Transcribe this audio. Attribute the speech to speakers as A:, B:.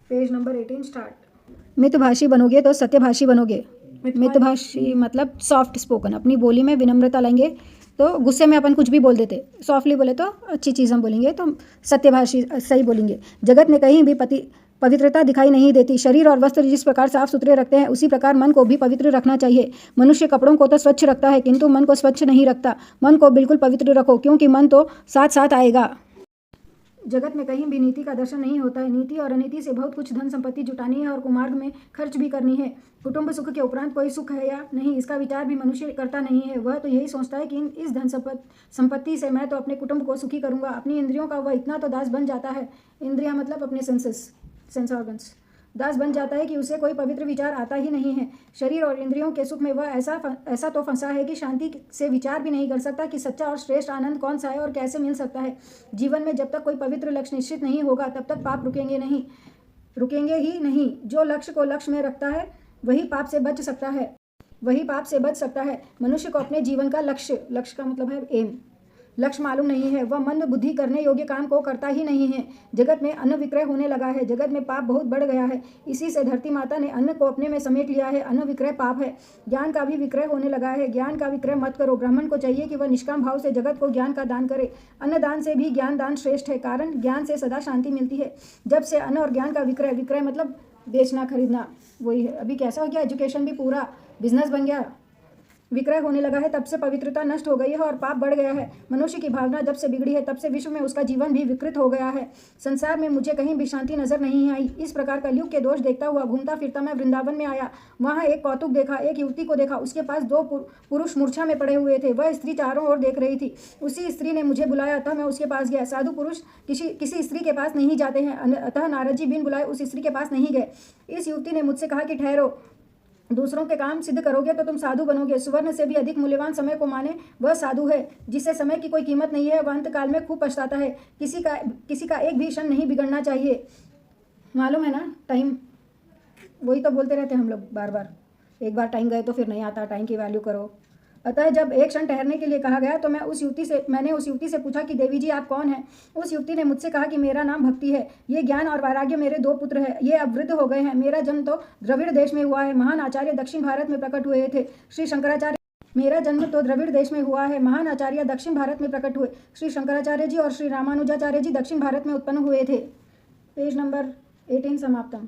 A: Page number 18 start. मितभाषी बनोगे तो सत्यभाषी बनोगे। मितभाषी मतलब सॉफ्ट स्पोकन, अपनी बोली में विनम्रता लाएंगे। तो गुस्से में अपन कुछ भी बोल देते, सॉफ्टली बोले तो अच्छी चीज़ हम बोलेंगे, तो सत्यभाषी सही बोलेंगे। जगत में कहीं भी पवित्रता दिखाई नहीं देती। शरीर और वस्त्र जिस प्रकार साफ सुथरे रखते हैं उसी प्रकार मन को भी पवित्र रखना चाहिए। मनुष्य कपड़ों को तो स्वच्छ रखता है किंतु मन को स्वच्छ नहीं रखता। मन को बिल्कुल पवित्र रखो क्योंकि मन तो साथ साथ आएगा। जगत में कहीं भी नीति का दर्शन नहीं होता है। नीति और अनीति से बहुत कुछ धन संपत्ति जुटानी है और कुमार्ग में खर्च भी करनी है। कुटुंब सुख के उपरांत कोई सुख है या नहीं, इसका विचार भी मनुष्य करता नहीं है। वह तो यही सोचता है कि इस धन संपत्ति से मैं तो अपने कुटुंब को सुखी करूंगा। अपनी इंद्रियों का वह इतना तो दास बन जाता है, इंद्रियां मतलब अपने सेंस ऑर्गन्स, दास बन जाता है कि उसे कोई पवित्र विचार आता ही नहीं है। शरीर और इंद्रियों के सुख में वह ऐसा तो फंसा है कि शांति से विचार भी नहीं कर सकता कि सच्चा और श्रेष्ठ आनंद कौन सा है और कैसे मिल सकता है। जीवन में जब तक कोई पवित्र लक्ष्य निश्चित नहीं होगा तब तक पाप रुकेंगे ही नहीं। जो लक्ष्य को लक्ष्य में रखता है वही पाप से बच सकता है। मनुष्य को अपने जीवन का लक्ष्य का मतलब है एम, लक्ष्य मालूम नहीं है। वह मंद बुद्धि करने योग्य काम को करता ही नहीं है। जगत में अन्न विक्रय होने लगा है। जगत में पाप बहुत बढ़ गया है। इसी से धरती माता ने अन्न को अपने में समेट लिया है। अन्न विक्रय पाप है। ज्ञान का भी विक्रय होने लगा है। ज्ञान का विक्रय मत करो। ब्राह्मण को चाहिए कि वह निष्काम भाव से जगत को ज्ञान का दान करे। अन्न दान से भी ज्ञान दान श्रेष्ठ है, कारण ज्ञान से सदा शांति मिलती है। जब से अन्न और ज्ञान का विक्रय मतलब बेचना खरीदना, वही है। अभी कैसा हो गया, एजुकेशन भी पूरा बिजनेस बन गया। विक्रय होने लगा है तब से पवित्रता नष्ट हो गई है और पाप बढ़ गया है। मनुष्य की भावना जब से बिगड़ी है तब से विश्व में उसका जीवन भी विकृत हो गया है। संसार में मुझे कहीं भी शांति नजर नहीं आई। इस प्रकार कलयुग के दोष देखता हुआ घूमता फिरता मैं वृंदावन में आया। वहाँ एक कौतुक देखा, एक युवती को देखा। उसके पास 2 पुरुष मूर्छा में पड़े हुए थे। वह स्त्री चारों ओर देख रही थी। उसी स्त्री ने मुझे बुलाया था, मैं उसके पास गया। साधु पुरुष किसी स्त्री के पास नहीं जाते हैं, अतः नारद जी बिन बुलाए उस स्त्री के पास नहीं गए। इस युवती ने मुझसे कहा कि ठहरो, दूसरों के काम सिद्ध करोगे तो तुम साधु बनोगे। सुवर्ण से भी अधिक मूल्यवान समय को माने वह साधु है। जिसे समय की कोई कीमत नहीं है वह अंत काल में खूब पछताता है। किसी का एक भी क्षण नहीं बिगड़ना चाहिए। मालूम है ना, टाइम वही तो बोलते रहते हैं हम लोग बार बार। एक बार टाइम गए तो फिर नहीं आता। टाइम की वैल्यू करो। अतः जब एक क्षण ठहरने के लिए कहा गया तो मैंने उस युवती से पूछा कि देवी जी आप कौन हैं। उस युवती ने मुझसे कहा कि मेरा नाम भक्ति है। ये ज्ञान और वैराग्य मेरे 2 पुत्र हैं। ये अब वृद्ध हो गए हैं। मेरा जन्म तो द्रविड़ देश में हुआ है। महान आचार्य दक्षिण भारत में प्रकट हुए थे, श्री शंकराचार्य। मेरा जन्म तो द्रविड़ देश में हुआ है। महान आचार्य दक्षिण भारत में प्रकट हुए, श्री शंकराचार्य जी और श्री रामानुजाचार्य जी दक्षिण भारत में उत्पन्न हुए थे। Page number 18 समाप्तम।